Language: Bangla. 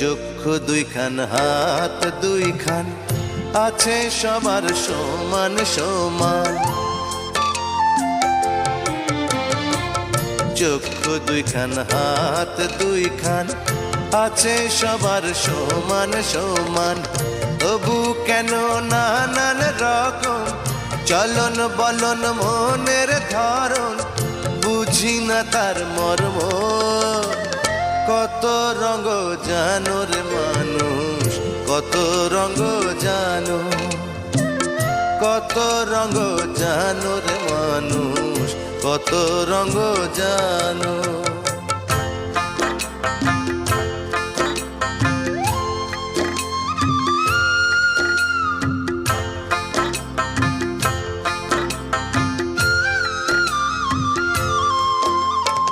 চক্ষু দুইখান, হাত দুইখান, আছে সবার সমান সমান। চক্ষু দুইখান, হাত দুইখান, আছে সবার সমান সমান। তবু কেন নানান রকম চলন বলন মনের ধরন, বুঝি না তার মর্ম। কত রঙ জানো রে মানুষ, কত রঙ জানো, কত রঙ জানো রে মানুষ, কত রঙ জানো।